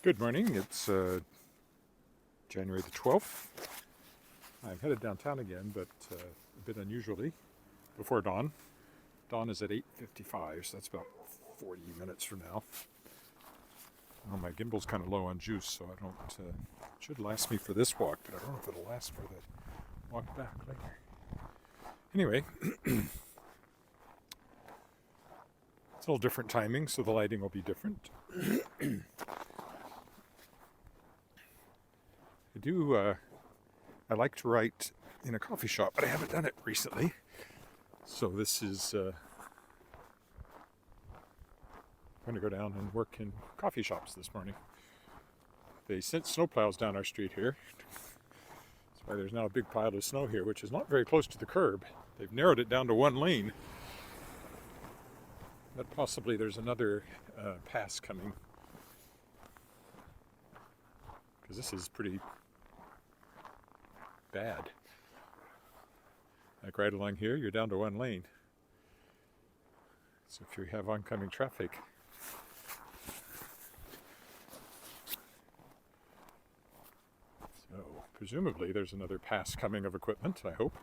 Good morning. It's January the 12th. I'm headed downtown again, but a bit unusually, before dawn. Dawn is at 8:55, so that's about 40 minutes from now. Oh, my gimbal's kind of low on juice, so I don't. It should last me for this walk, but I don't know if it'll last for the walk back later. Anyway, it's a little different timing, so the lighting will be different. I like to write in a coffee shop, but I haven't done it recently. So this is I'm going to go down and work in coffee shops this morning. They sent snowplows down our street here. That's why there's now a big pile of snow here, which is not very close to the curb. They've narrowed it down to one lane. But possibly there's another pass coming. Because this is pretty bad. Like right along here, you're down to one lane. So if you have oncoming traffic, so presumably there's another pass coming of equipment, I hope.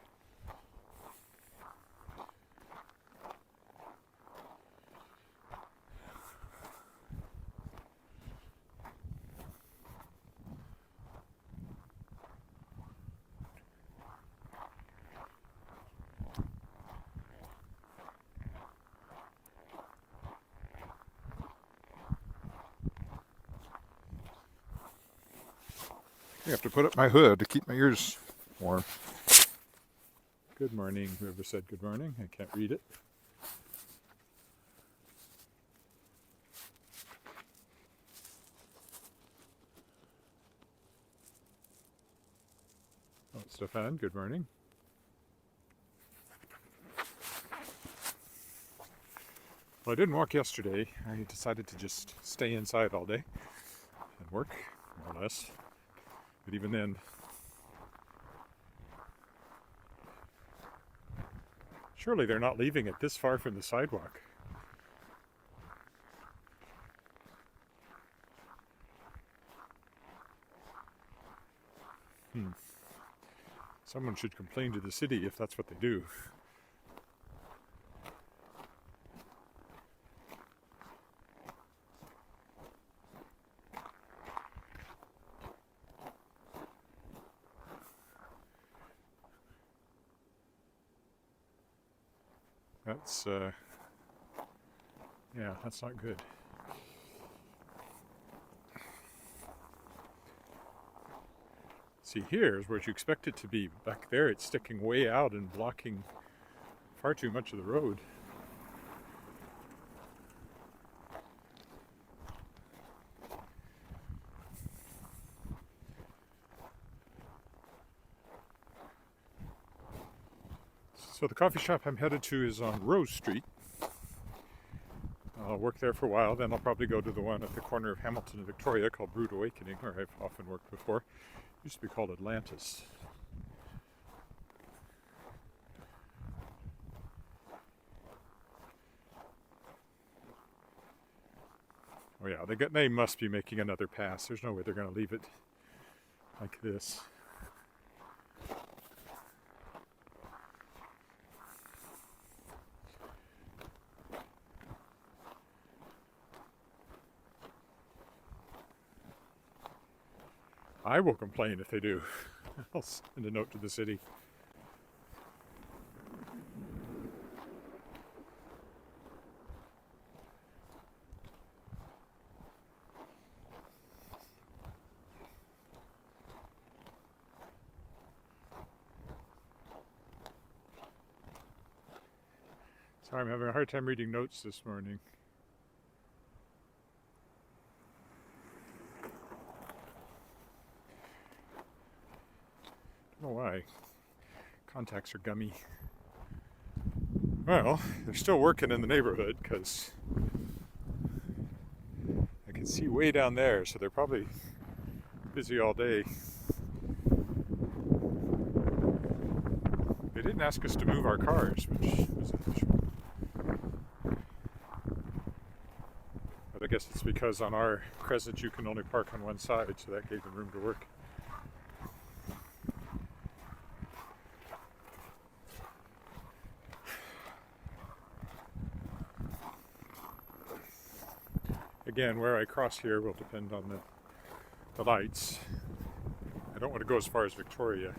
I have to put up my hood to keep my ears warm. Good morning, whoever said good morning. I can't read it. Oh, Stefan, good morning. Well, I didn't walk yesterday. I decided to just stay inside all day and work, more or less. But even then, surely they're not leaving it this far from the sidewalk. Someone should complain to the city if that's what they do. That's, yeah, that's not good. See, here's where you expect it to be. Back there, it's sticking way out and blocking far too much of the road. So the coffee shop I'm headed to is on Rose Street. I'll work there for a while, then I'll probably go to the one at the corner of Hamilton and Victoria called Brood Awakening, where I've often worked before. It used to be called Atlantis. Oh yeah, they must be making another pass. There's no way they're going to leave it like this. I will complain if they do. I'll send a note to the city. Sorry, I'm having a hard time reading notes this morning. I don't know why. Contacts are gummy. Well, they're still working in the neighborhood because I can see way down there, so they're probably busy all day. They didn't ask us to move our cars, which was an issue. But I guess it's because on our crescent you can only park on one side, so that gave them room to work. Again, where I cross here will depend on the lights. I don't want to go as far as Victoria.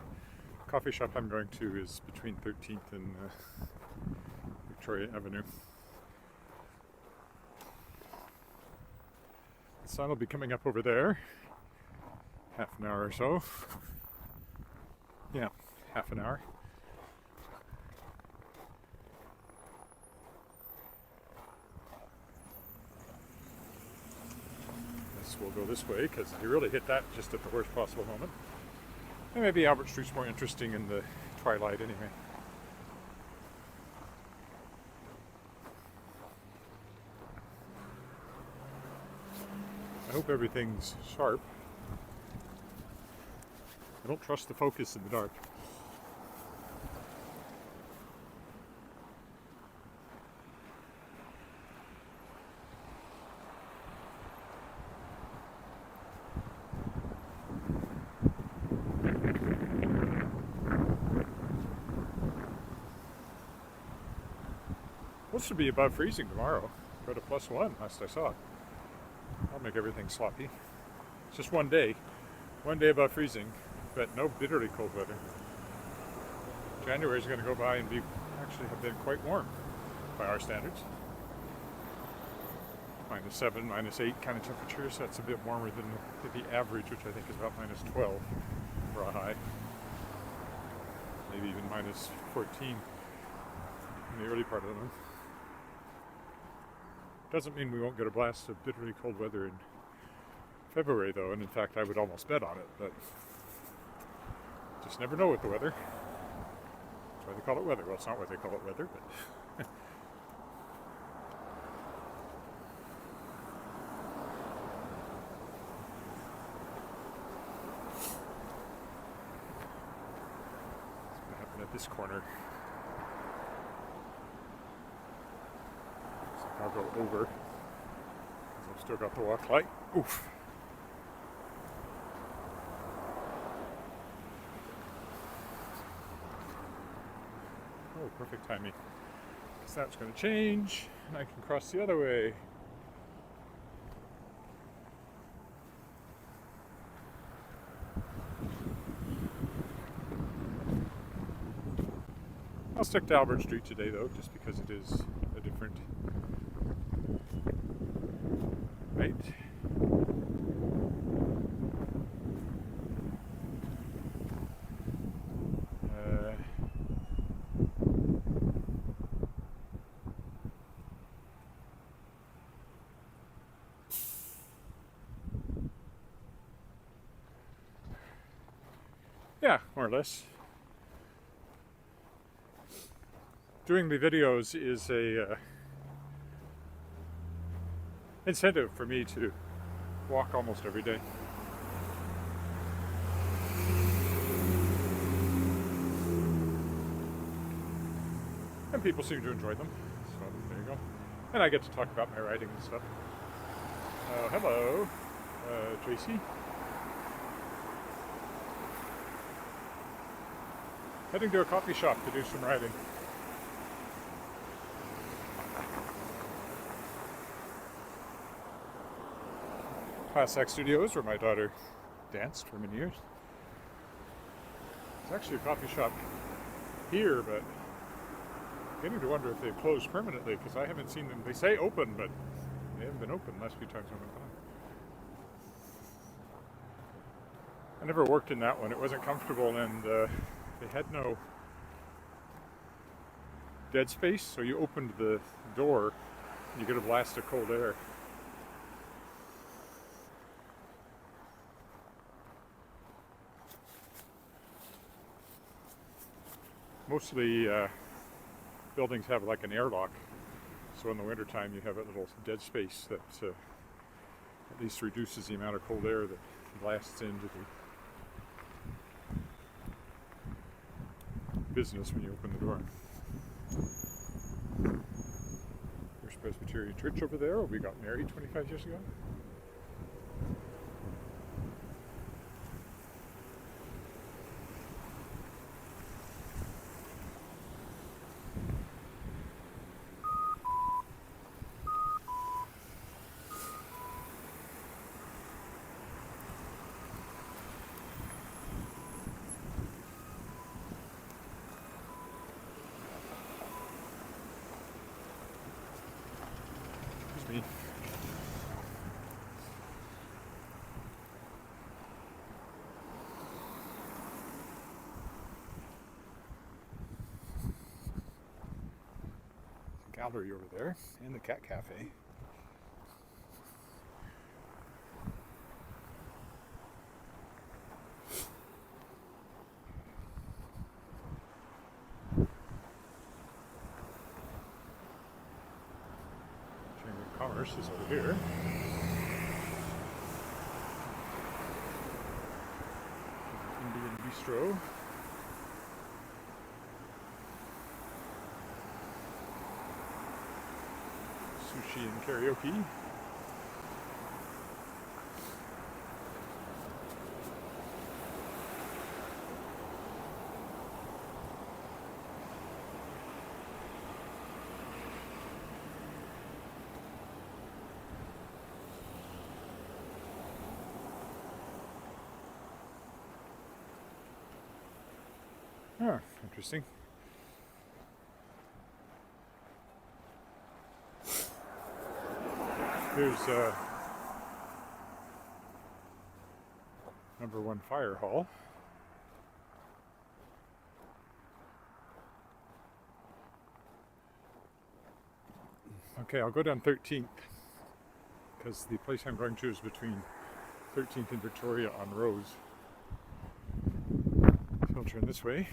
The coffee shop I'm going to is between 13th and Victoria Avenue. The sun will be coming up over there. Half an hour or so. Yeah, half an hour. We'll go this way because you really hit that just at the worst possible moment. And maybe Albert Street's more interesting in the twilight anyway. I hope everything's sharp. I don't trust the focus in the dark. Supposed to be above freezing tomorrow. Go to +1 last I saw. I'll make everything sloppy. It's just one day above freezing, but no bitterly cold weather. January is going to go by and actually have been quite warm by our standards. -7, -8 kind of temperatures. That's a bit warmer than the average, which I think is about -12 for a high. Maybe even -14 in the early part of the month. Doesn't mean we won't get a blast of bitterly cold weather in February, though, and in fact I would almost bet on it, but just never know with the weather. That's why they call it weather. Well, it's not why they call it weather, but what's going to happen at this corner? I'll go over, because I've still got the walk light. Oof. Oh, perfect timing. Because that's going to change, and I can cross the other way. I'll stick to Albert Street today, though, just because it is a different right. Yeah, more or less. Doing the videos is a incentive for me to walk almost every day. And people seem to enjoy them, so there you go. And I get to talk about my writing and stuff. Hello, Tracy. Heading to a coffee shop to do some writing. Class X Studios, where my daughter danced for many years. There's actually a coffee shop here, but I'm beginning to wonder if they've closed permanently, because I haven't seen them. They say open, but they haven't been open the last few times I went by. I never worked in that one. It wasn't comfortable, and they had no dead space, so you opened the door and you get a blast of cold air. Mostly buildings have like an airlock, so in the wintertime you have a little dead space that at least reduces the amount of cold air that blasts into the business when you open the door. Here's Presbyterian Church over there, where we got married 25 years ago. Me. Gallery over there and the cat cafe. Commerce is over here. Indian Bistro. Sushi and karaoke. Oh, interesting. Here's number 1 fire hall. Okay, I'll go down 13th because the place I'm going to is between 13th and Victoria on Rose. So I'll turn this way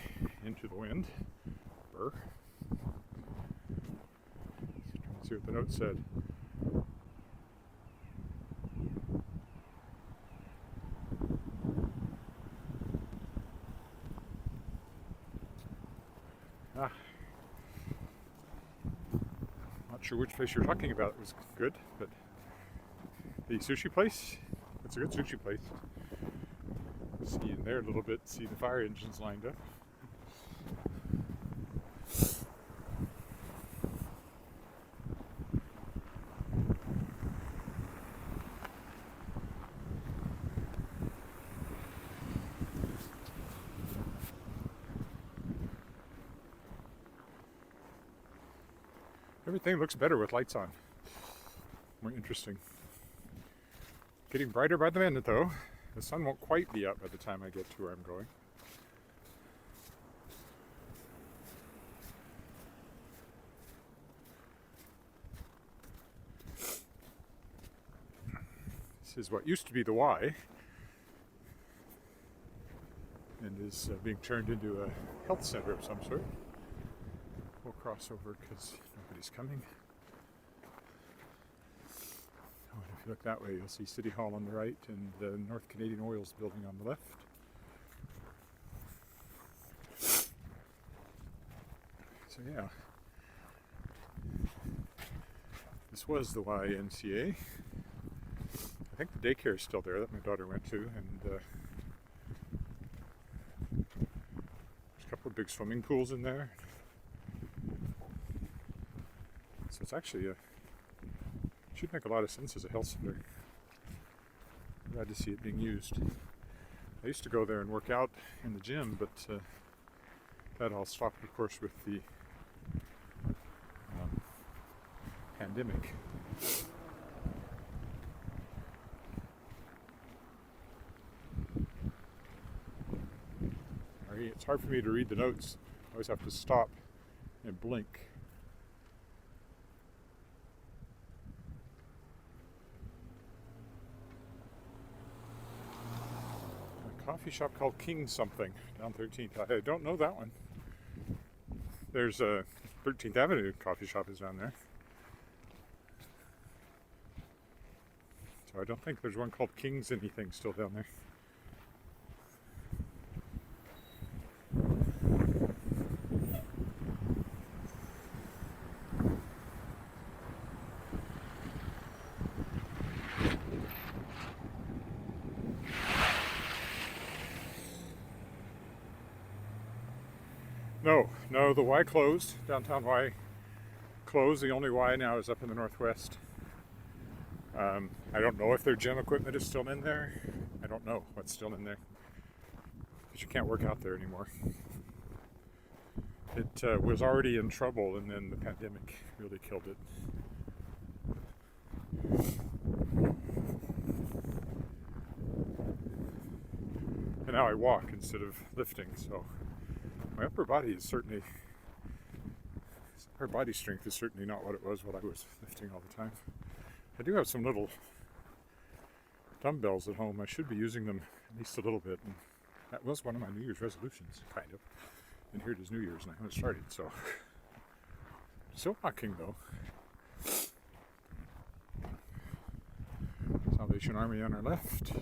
into the wind. Burr. Let's see what the note said. Not sure which place you're talking about. It was good, but the sushi place? It's a good sushi place. See in there a little bit, see the fire engines lined up. Everything looks better with lights on. More interesting. Getting brighter by the minute though. The sun won't quite be up by the time I get to where I'm going. This is what used to be the Y and is being turned into a health center of some sort. We'll cross over because nobody's coming. Oh, and if you look that way, you'll see City Hall on the right and the North Canadian Oils building on the left. So yeah, this was the YMCA. I think the daycare is still there that my daughter went to, and there's a couple of big swimming pools in there. So it's actually should make a lot of sense as a health center. Glad to see it being used. I used to go there and work out in the gym, but that all stopped, of course, with the pandemic. It's hard for me to read the notes. I always have to stop and blink. A coffee shop called King something down 13th. I don't know that one. There's a 13th Avenue coffee shop is down there. So I don't think there's one called King's anything still down there. No, the Y closed. Downtown Y closed. The only Y now is up in the northwest. I don't know if their gym equipment is still in there. I don't know what's still in there. But you can't work out there anymore. It was already in trouble, and then the pandemic really killed it. And now I walk instead of lifting, so my upper body strength is certainly not what it was when I was lifting all the time. I do have some little dumbbells at home. I should be using them at least a little bit, and that was one of my New Year's resolutions, kind of. And here it is New Year's, and I haven't started, so still walking though. Salvation Army on our left.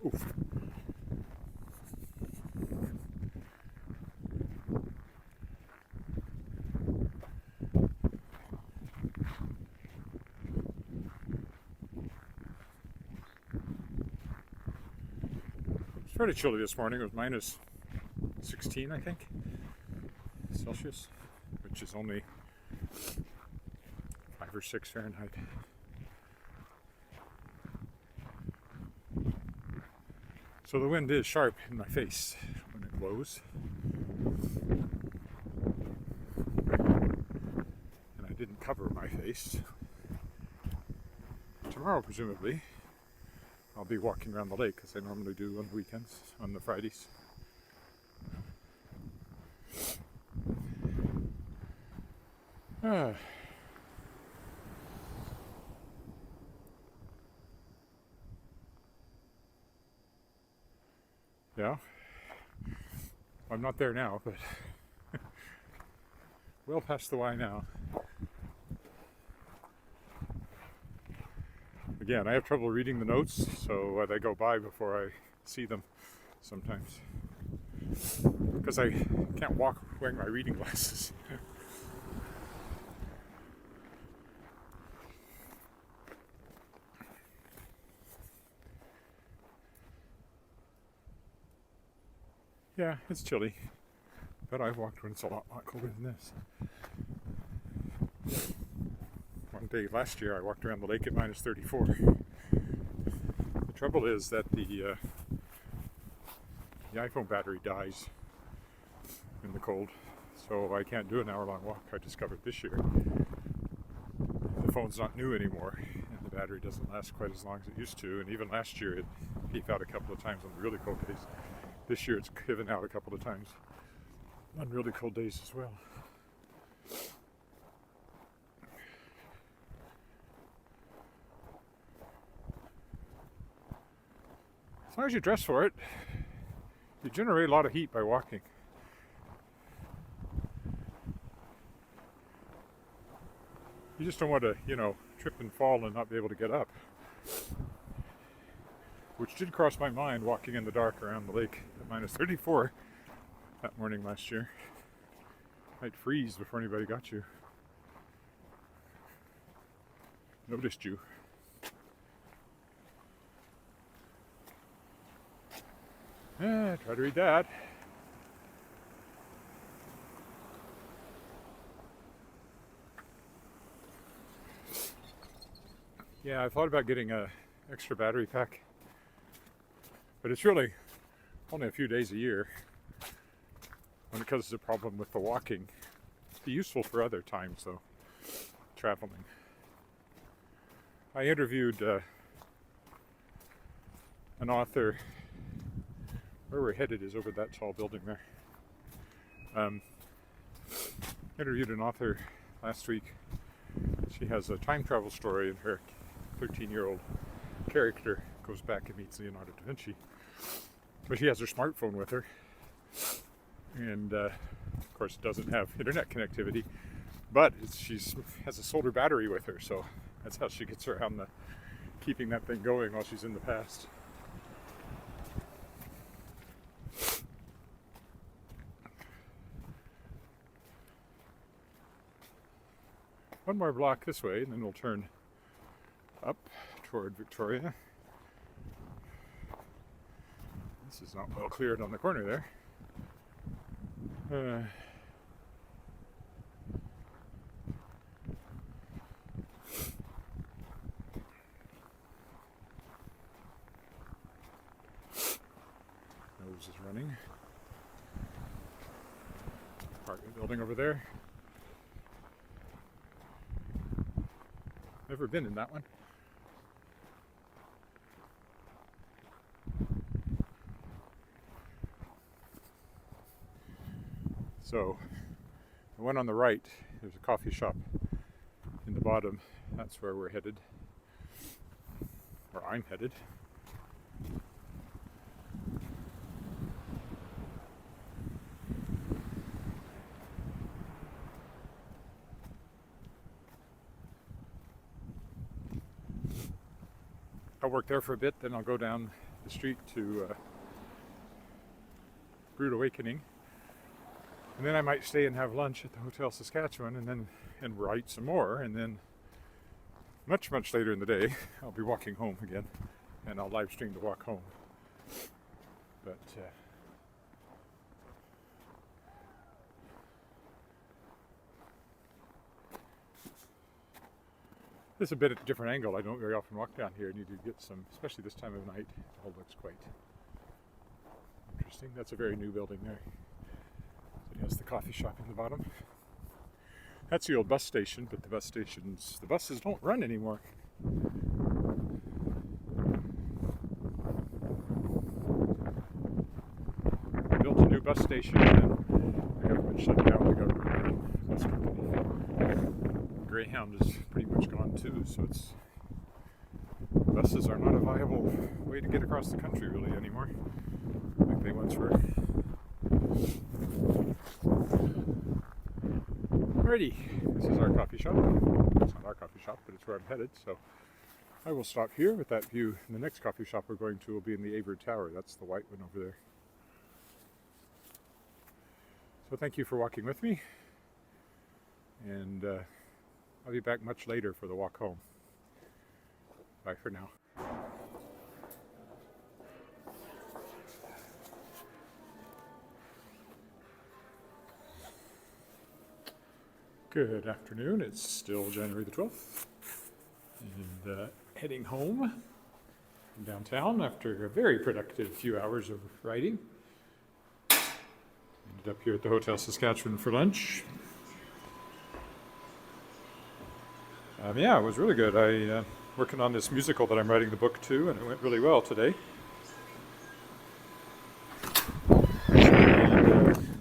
Oof. It's pretty chilly this morning. It was minus 16, I think, Celsius, which is only 5 or 6 Fahrenheit. So the wind is sharp in my face when it blows. And I didn't cover my face. Tomorrow, presumably, I'll be walking around the lake, as I normally do on the weekends, on the Fridays. Yeah, I'm not there now, but well past the Y now. Again, I have trouble reading the notes, so they go by before I see them sometimes. Because I can't walk wearing my reading glasses. Yeah, it's chilly, but I've walked when it's a lot colder than this. One day last year I walked around the lake at minus 34. The trouble is that the iPhone battery dies in the cold, so I can't do an hour-long walk. I discovered this year. The phone's not new anymore, and the battery doesn't last quite as long as it used to, and even last year it peaked out a couple of times on the really cold days. This year it's given out a couple of times on really cold days as well. As long as you dress for it, you generate a lot of heat by walking. You just don't want to, trip and fall and not be able to get up. Which did cross my mind walking in the dark around the lake at minus 34 that morning last year. Might freeze before anybody got you. Noticed you. Yeah, try to read that. Yeah, I thought about getting an extra battery pack, but it's really only a few days a year. And because it's a problem with the walking, it'd be useful for other times though, traveling. I interviewed an author. Where we're headed is over that tall building there. Interviewed an author last week. She has a time travel story, and her 13-year-old character goes back and meets Leonardo da Vinci. But she has her smartphone with her, and of course it doesn't have internet connectivity, but she has a solar battery with her, so that's how she gets around keeping that thing going while she's in the past. One more block this way, and then we'll turn up toward Victoria. This is not well cleared on the corner there. Nose is running. Apartment building over there. Never been in that one. So, the one on the right, there's a coffee shop in the bottom. That's where we're headed. Or I'm headed. I'll work there for a bit, then I'll go down the street to Rude Awakening. And then I might stay and have lunch at the Hotel Saskatchewan and write some more. And then much later in the day, I'll be walking home again. And I'll live stream the walk home. But this is a bit at a different angle. I don't very often walk down here. I need to get some, especially this time of night. It all looks quite interesting. That's a very new building there. So it has the coffee shop in the bottom. That's the old bus station, but the buses don't run anymore. They built a new bus station and the government shut down the government bus company. Greyhound is pretty much gone too, so buses are not a viable way to get across the country really anymore, like they once were. Alrighty, this is our coffee shop. It's not our coffee shop, but it's where I'm headed, so I will stop here with that view. And the next coffee shop we're going to will be in the Edward Tower. That's the white one over there. So thank you for walking with me, and I'll be back much later for the walk home. Bye for now. Good afternoon. It's still January the 12th. And heading home from downtown after a very productive few hours of riding. Ended up here at the Hotel Saskatchewan for lunch. Yeah, it was really good. I working on this musical that I'm writing the book to, and it went really well today. And,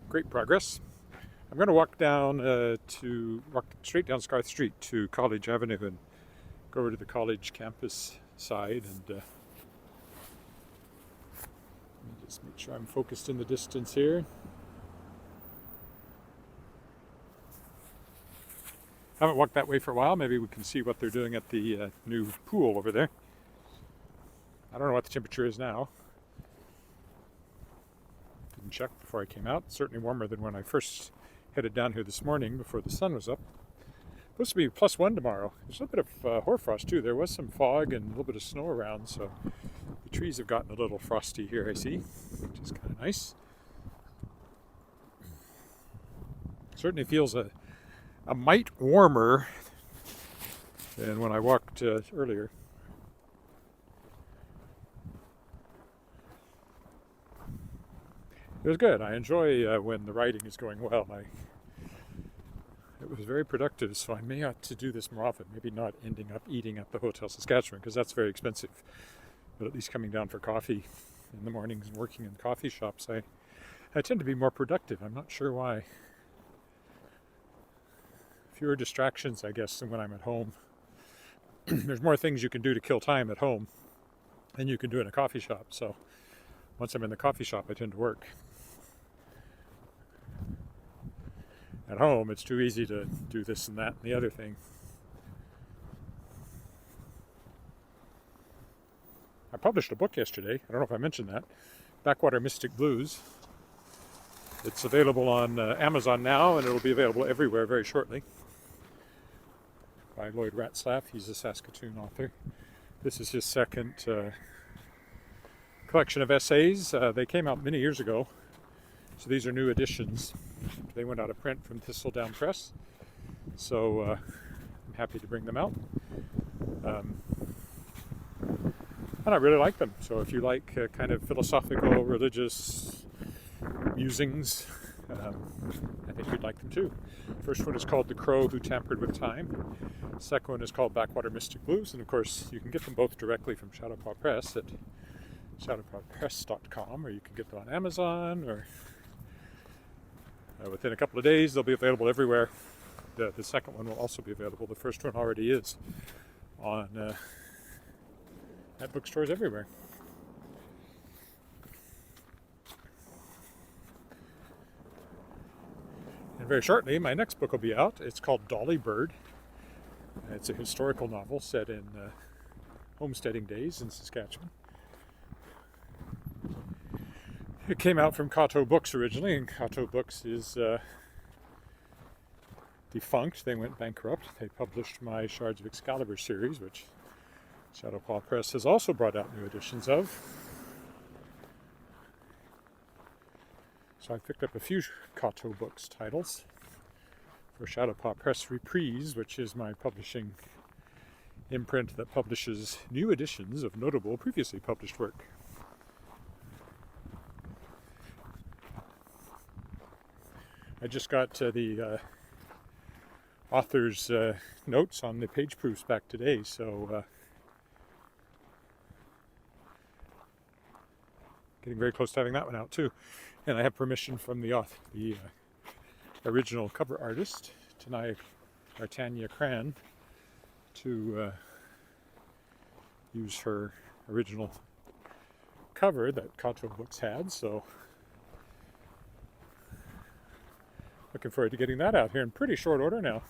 great progress. I'm going to walk straight down Scarth Street to College Avenue and go over to the college campus side, and let me just make sure I'm focused in the distance here. Haven't walked that way for a while. Maybe we can see what they're doing at the new pool over there. I don't know what the temperature is now. Didn't check before I came out. It's certainly warmer than when I first headed down here this morning before the sun was up. Supposed to be +1 tomorrow. There's a little bit of hoarfrost too. There was some fog and a little bit of snow around, so the trees have gotten a little frosty here, I see, which is kind of nice. Certainly feels a mite warmer than when I walked earlier. It was good. I enjoy when the writing is going well. It was very productive, so I may ought to do this more often. Maybe not ending up eating at the Hotel Saskatchewan, because that's very expensive. But at least coming down for coffee in the mornings and working in coffee shops, I tend to be more productive. I'm not sure why. Fewer distractions, I guess, than when I'm at home. There's more things you can do to kill time at home than you can do in a coffee shop. So once I'm in the coffee shop, I tend to work. At home, it's too easy to do this and that and the other thing. I published a book yesterday. I don't know if I mentioned that. Backwater Mystic Blues. It's available on Amazon now, and it'll be available everywhere very shortly. By Lloyd Ratzlaff. He's a Saskatoon author. This is his second collection of essays. They came out many years ago, so these are new editions. They went out of print from Thistledown Press, so I'm happy to bring them out. And I really like them. So if you like kind of philosophical, religious musings, I think you'd like them too. First one is called The Crow Who Tampered with Time. Second one is called Backwater Mystic Blues. And of course, you can get them both directly from Shadowpaw Press at shadowpawpress.com, or you can get them on Amazon, or within a couple of days they'll be available everywhere. The second one will also be available. The first one already is on at bookstores everywhere. And very shortly, my next book will be out. It's called Dolly Bird. It's a historical novel set in homesteading days in Saskatchewan. It came out from Cato Books originally, and Cato Books is defunct. They went bankrupt. They published my Shards of Excalibur series, which Shadowpaw Press has also brought out new editions of. So I picked up a few Cato Books titles for Shadowpaw Press Reprise, which is my publishing imprint that publishes new editions of notable previously published work. I just got the author's notes on the page proofs back today, so getting very close to having that one out too. And I have permission from the original cover artist, Tanya Cran, to use her original cover that Cato Books had, so looking forward to getting that out here in pretty short order now.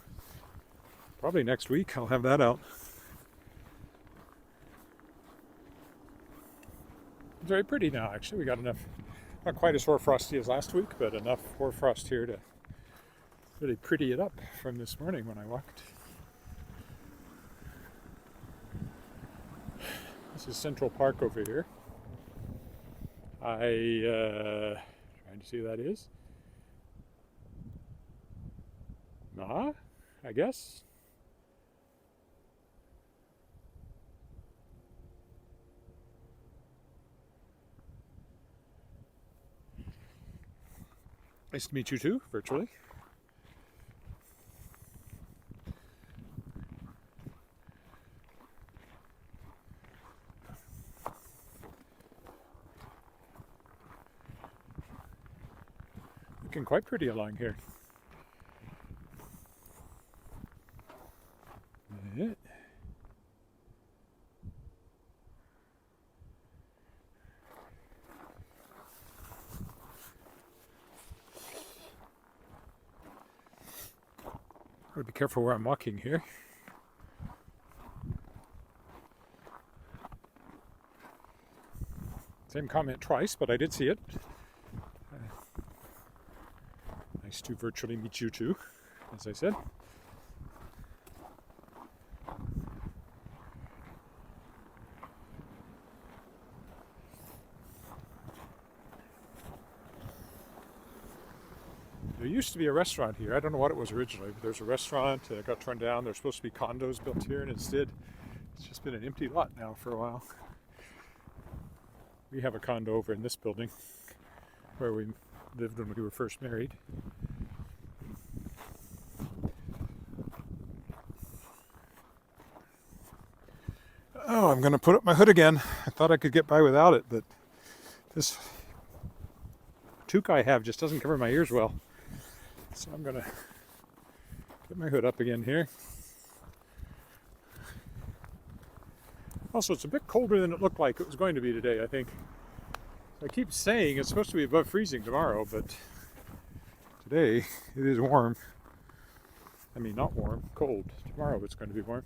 Probably next week I'll have that out. It's very pretty now, actually. We got enough, not quite as hoarfrosty as last week, but enough hoarfrost here to really pretty it up from this morning when I walked. This is Central Park over here. Trying to see who that is. I guess. Nice to meet you too, virtually. Looking quite pretty along here. Yeah. I'll be careful where I'm walking here. Same comment twice, but I did see it. Nice to virtually meet you too, as I said. There used to be a restaurant here. I don't know what it was originally, but there's a restaurant. It got torn down. There's supposed to be condos built here, and instead, it's just been an empty lot now for a while. We have a condo over in this building where we lived when we were first married. Oh, I'm going to put up my hood again. I thought I could get by without it, but this toque I have just doesn't cover my ears well. So I'm going to get my hood up again here. Also, it's a bit colder than it looked like it was going to be today, I think. I keep saying it's supposed to be above freezing tomorrow, but today it is warm. I mean, not warm, cold. Tomorrow it's going to be warm.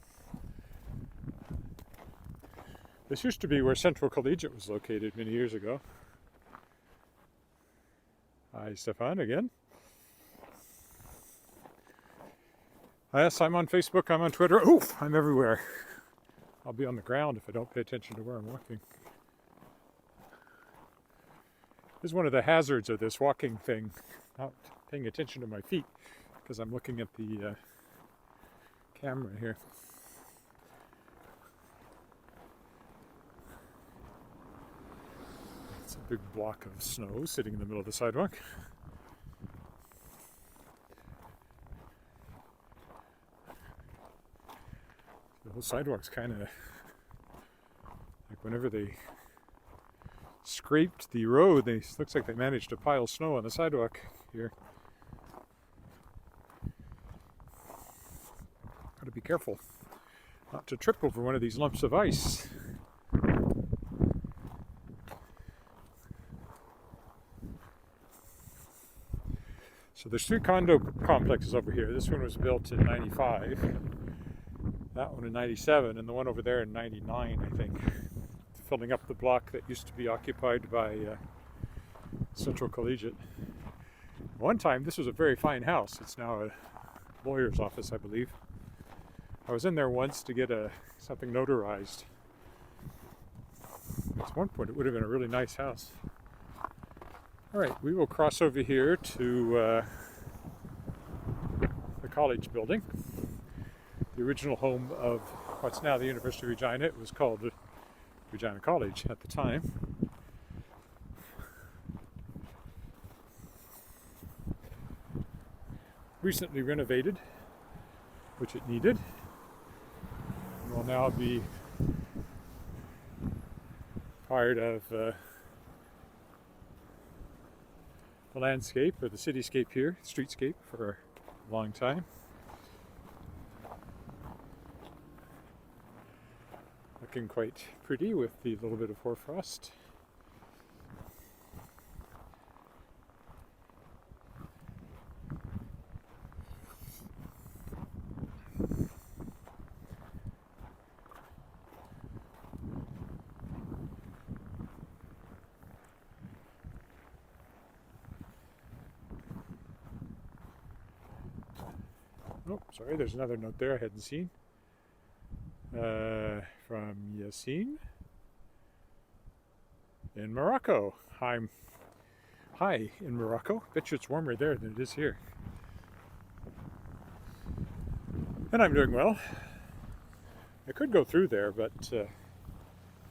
This used to be where Central Collegiate was located many years ago. Hi, Stefan, again. Yes, I'm on Facebook, I'm on Twitter. Oof, I'm everywhere. I'll be on the ground if I don't pay attention to where I'm walking. This is one of the hazards of this walking thing, not paying attention to my feet because I'm looking at the camera here. It's a big block of snow sitting in the middle of the sidewalk. The whole sidewalk's kind of like whenever they scraped the road, looks like they managed to pile snow on the sidewalk here. Got to be careful not to trip over one of these lumps of ice. So there's 3 condo complexes over here. This one was built in 95, that one in 97, and the one over there in 99, I think. Filling up the block that used to be occupied by Central Collegiate. One time, this was a very fine house. It's now a lawyer's office, I believe. I was in there once to get something notarized. At one point, it would have been a really nice house. All right, we will cross over here to the college building, the original home of what's now the University of Regina. It was called Regina College at the time. Recently renovated, which it needed, and will now be part of the landscape or the cityscape here, streetscape, for a long time. Looking quite pretty with the little bit of hoarfrost. Oh, sorry, there's another note there I hadn't seen. From Yassine in Morocco. Hi in Morocco. Bet you it's warmer there than it is here. And I'm doing well. I could go through there, but I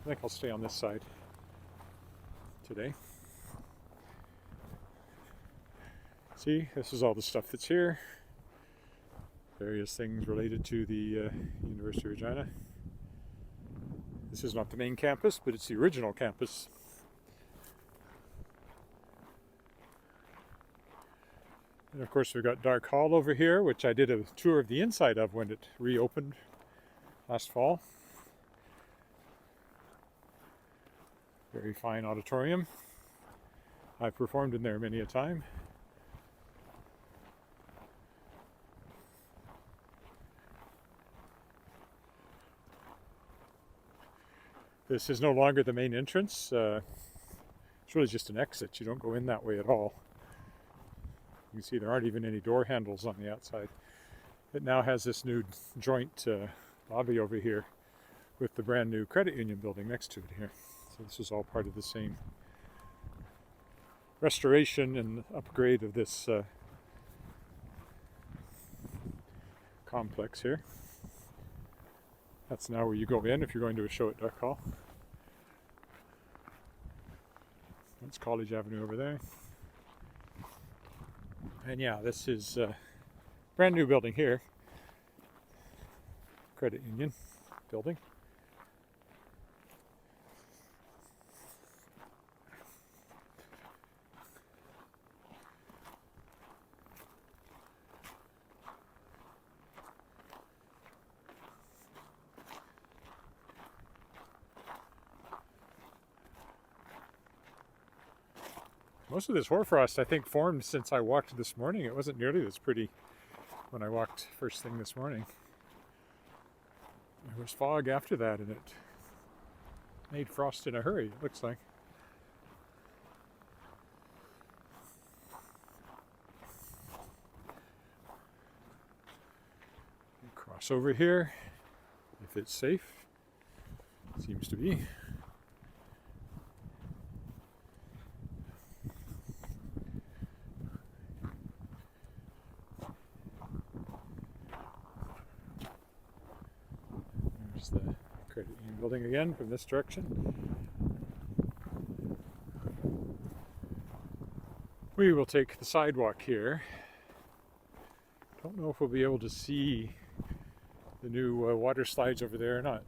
think I'll stay on this side today. See, this is all the stuff that's here. Various things related to the University of Regina. This is not the main campus, but it's the original campus. And of course we've got Dark Hall over here, which I did a tour of the inside of when it reopened last fall. Very fine auditorium. I've performed in there many a time. This is no longer the main entrance. It's really just an exit. You don't go in that way at all. You can see there aren't even any door handles on the outside. It now has this new joint lobby over here with the brand new credit union building next to it here. So this is all part of the same restoration and upgrade of this complex here. That's now where you go in if you're going to a show at Dark Hall. That's College Avenue over there. And yeah, this is a brand new building here. Credit Union building. Most of this hoarfrost, I think, formed since I walked this morning. It wasn't nearly this pretty when I walked first thing this morning. There was fog after that, and it made frost in a hurry, it looks like. Cross over here, if it's safe. Seems to be. building again from this direction. We will take the sidewalk here. Don't know if we'll be able to see the new water slides over there or not.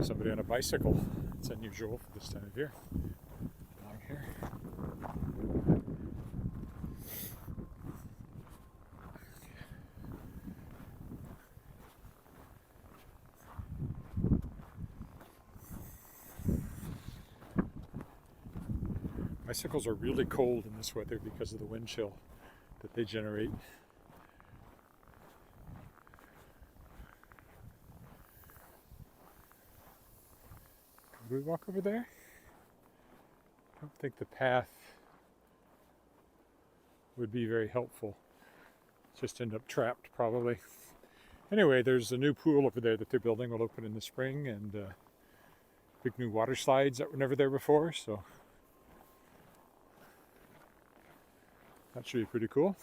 Somebody on a bicycle. It's unusual for this time of year. Along here. Bicycles are really cold in this weather because of the wind chill that they generate. Do we walk over there? I don't think the path would be very helpful. Just end up trapped probably. Anyway, there's a new pool over there that they're building. Will open in the spring, and big new water slides that were never there before, so that should be pretty cool.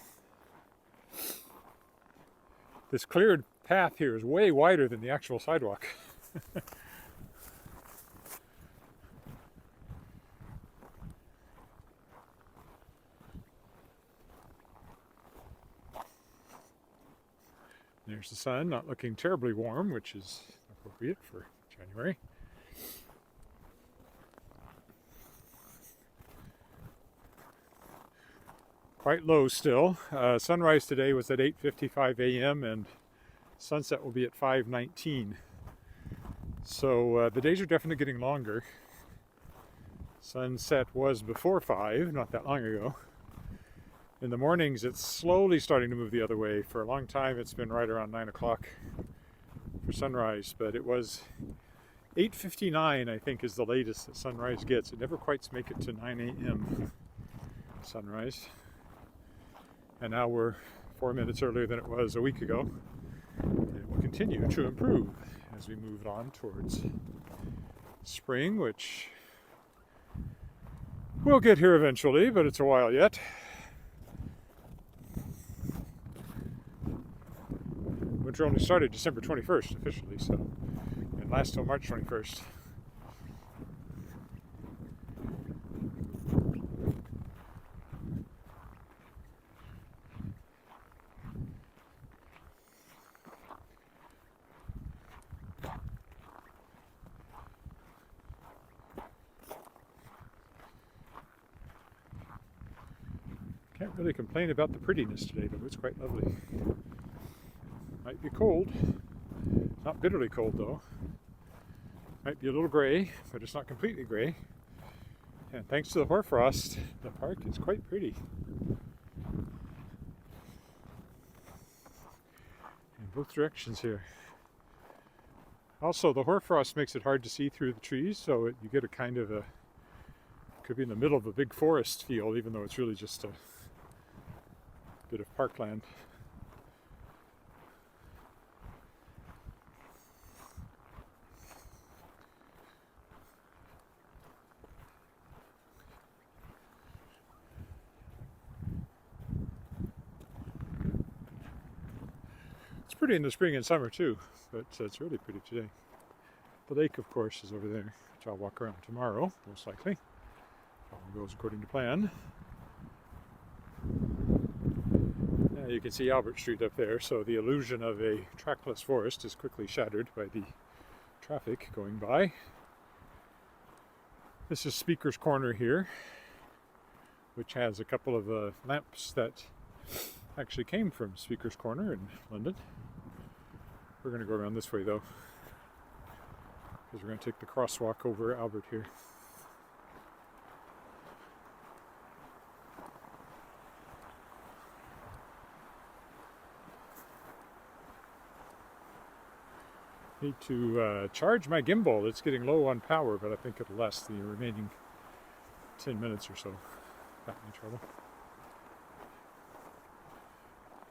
This cleared path here is way wider than the actual sidewalk. There's the sun, not looking terribly warm, which is appropriate for January. Quite low still. Sunrise today was at 8:55 a.m. and sunset will be at 5:19. So the days are definitely getting longer. Sunset was before 5, not that long ago. In the mornings, it's slowly starting to move the other way. For a long time, it's been right around 9 o'clock for sunrise, but it was 8:59, I think, is the latest that sunrise gets. It never quite makes it to 9 a.m. sunrise. And now we're 4 minutes earlier than it was a week ago. And it will continue to improve as we move on towards spring, which will get here eventually, but it's a while yet. Winter only started December 21st officially, so, and lasts till March 21st. Can't really complain about the prettiness today, though. It's quite lovely. Might be cold. Not bitterly cold, though. Might be a little gray, but it's not completely gray. And thanks to the hoarfrost, the park is quite pretty. In both directions here. Also, the hoarfrost makes it hard to see through the trees, so you get a kind of a, could be in the middle of a big forest field, even though it's really just a bit of parkland. It's pretty in the spring and summer too, but it's really pretty today. The lake, of course, is over there, which I'll walk around tomorrow, most likely. If all goes according to plan. You can see Albert Street up there, so the illusion of a trackless forest is quickly shattered by the traffic going by. This is Speaker's Corner here, which has a couple of lamps that actually came from Speaker's Corner in London. We're going to go around this way though, because we're going to take the crosswalk over Albert here. Need to charge my gimbal. It's getting low on power, but I think it'll last the remaining 10 minutes or so. Not any trouble.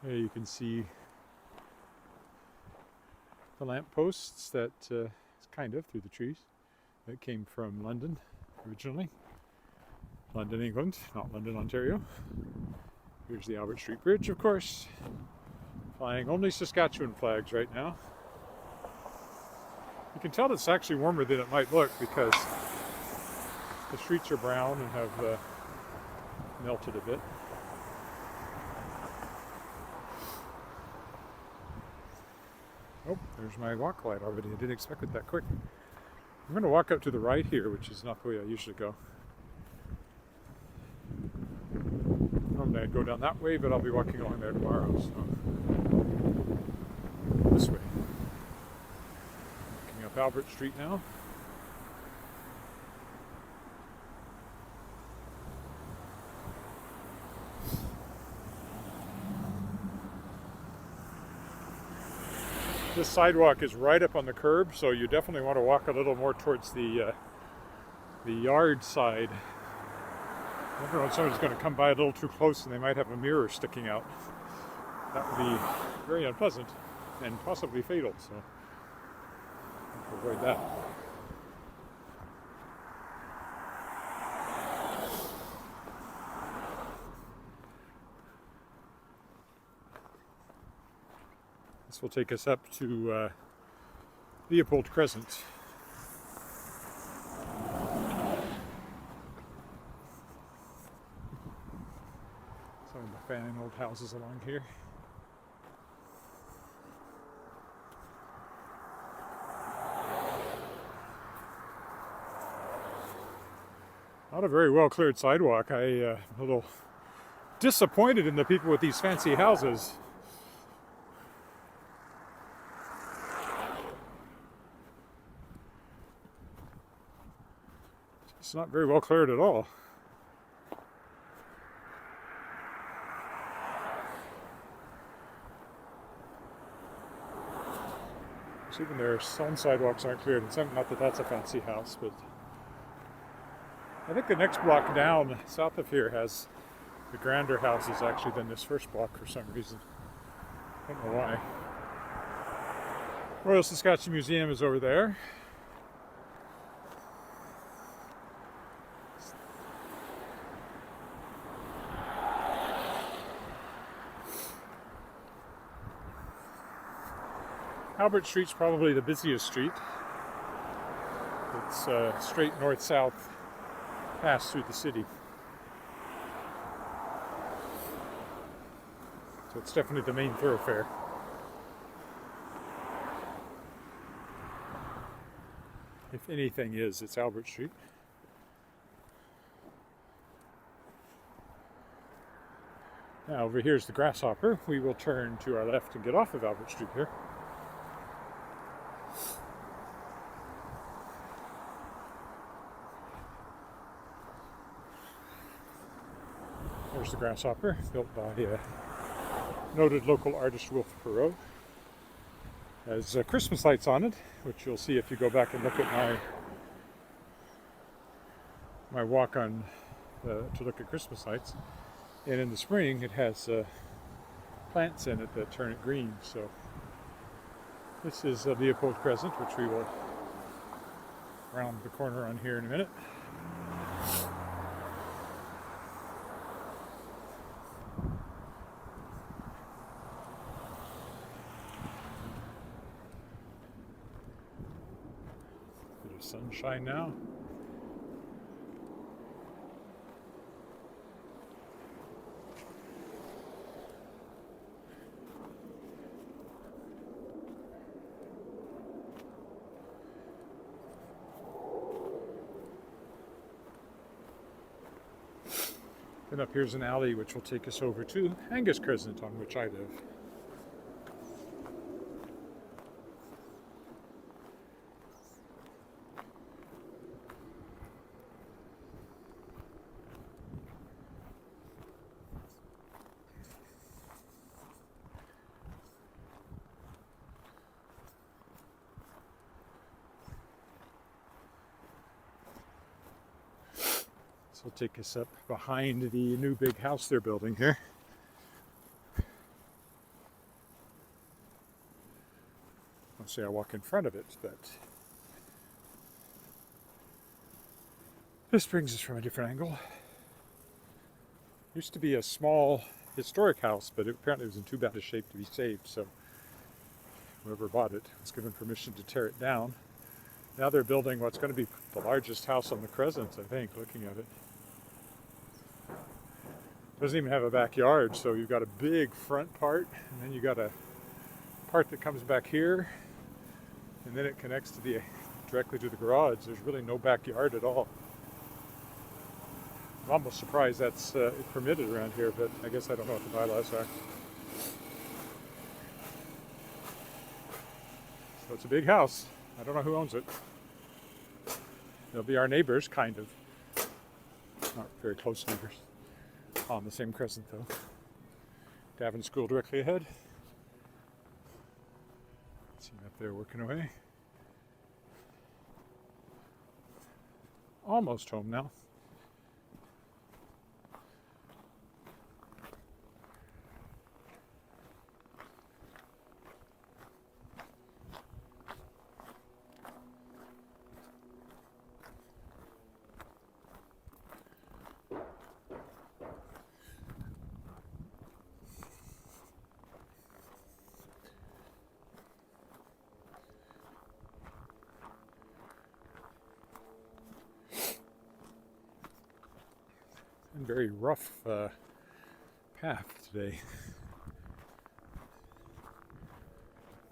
There you can see the lampposts that kind of through the trees that came from London originally. London, England, not London, Ontario. Here's the Albert Street Bridge, of course. Flying only Saskatchewan flags right now. You can tell it's actually warmer than it might look because the streets are brown and have melted a bit. Oh, there's my walk light already. I didn't expect it that quick. I'm going to walk up to the right here, which is not the way I usually go. Normally I'd go down that way, but I'll be walking along there tomorrow, so this way. Walking up Albert Street now. This sidewalk is right up on the curb, so you definitely want to walk a little more towards the yard side. I wonder when somebody's going to come by a little too close and they might have a mirror sticking out. That would be very unpleasant and possibly fatal, so avoid that. This will take us up to Leopold Crescent. Some of the fine old houses along here. Not a very well cleared sidewalk. I'm a little disappointed in the people with these fancy houses. It's not very well cleared at all. Even some sidewalks aren't cleared, and some, not that that's a fancy house, but I think the next block down south of here has the grander houses actually than this first block for some reason. I don't know why. Royal Saskatchewan Museum is over there. Albert Street's probably the busiest street. It's straight north-south pass through the city. So it's definitely the main thoroughfare. If anything is, it's Albert Street. Now over here's the Grasshopper. We will turn to our left and get off of Albert Street here. There's the Grasshopper, built by noted local artist Wolf Perot. Has Christmas lights on it, which you'll see if you go back and look at my walk on to look at Christmas lights. And in the spring, it has plants in it that turn it green. So this is Leopold Crescent, which we will round the corner on here in a minute. Sunshine now. Then up here's an alley which will take us over to Angus Crescent, on which I live. This will take us up behind the new big house they're building here. I'll say I walk in front of it, but this brings us from a different angle. Used to be a small historic house, but apparently it was in too bad a shape to be saved, so whoever bought it was given permission to tear it down Now they're building what's going to be the largest house on the Crescent, I think, looking at it. Doesn't even have a backyard, so you've got a big front part, and then you got a part that comes back here, and then it connects to directly to the garage. There's really no backyard at all. I'm almost surprised that's permitted around here, but I guess I don't know what the bylaws are. So it's a big house. I don't know who owns it. They'll be our neighbors, kind of. Not very close neighbors. On the same crescent, though. Davin School directly ahead. See him up there working away. Almost home now. And very rough path today.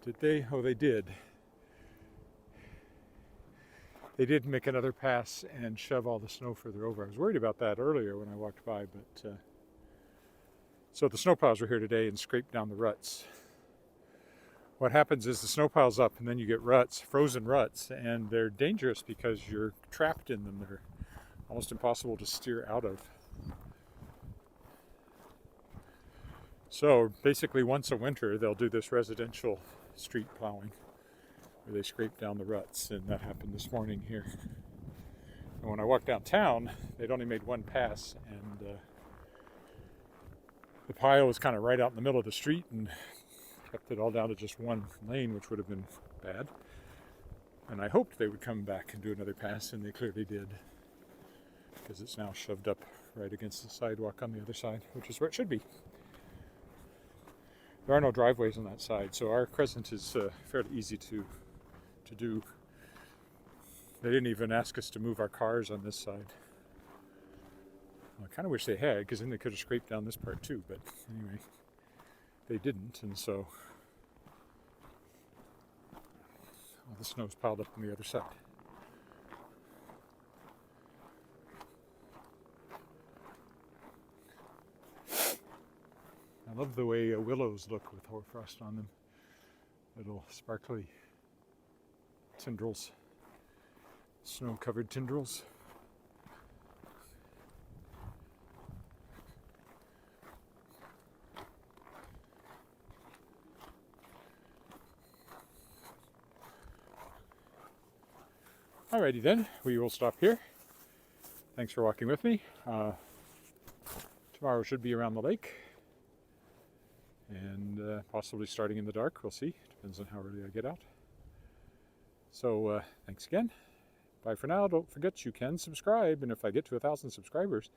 Did they? Oh, they did. They did make another pass and shove all the snow further over. I was worried about that earlier when I walked by, but so the snowplows were here today and scraped down the ruts. What happens is the snow piles up and then you get ruts, frozen ruts, and they're dangerous because you're trapped in them. They're almost impossible to steer out of. So basically once a winter they'll do this residential street plowing where they scrape down the ruts, and that happened this morning here. And when I walked downtown, they'd only made one pass, and the pile was kind of right out in the middle of the street and kept it all down to just one lane, which would have been bad. And I hoped they would come back and do another pass, and they clearly did, because it's now shoved up right against the sidewalk on the other side, which is where it should be. There are no driveways on that side, so our crescent is fairly easy to do. They didn't even ask us to move our cars on this side. Well, I kind of wish they had, because then they could have scraped down this part too, but anyway, they didn't, and so all the snow's piled up on the other side. I love the way willows look with hoarfrost on them. Little sparkly tendrils, snow-covered tendrils. Alrighty then, we will stop here. Thanks for walking with me. Tomorrow should be around the lake. And possibly starting in the dark, we'll see. Depends on how early I get out. So thanks again. Bye for now. Don't forget you can subscribe, and if I get to 1,000 subscribers,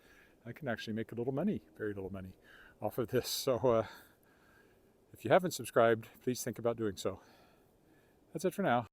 I can actually make a little money, very little money, off of this. So if you haven't subscribed, please think about doing so. That's it for now.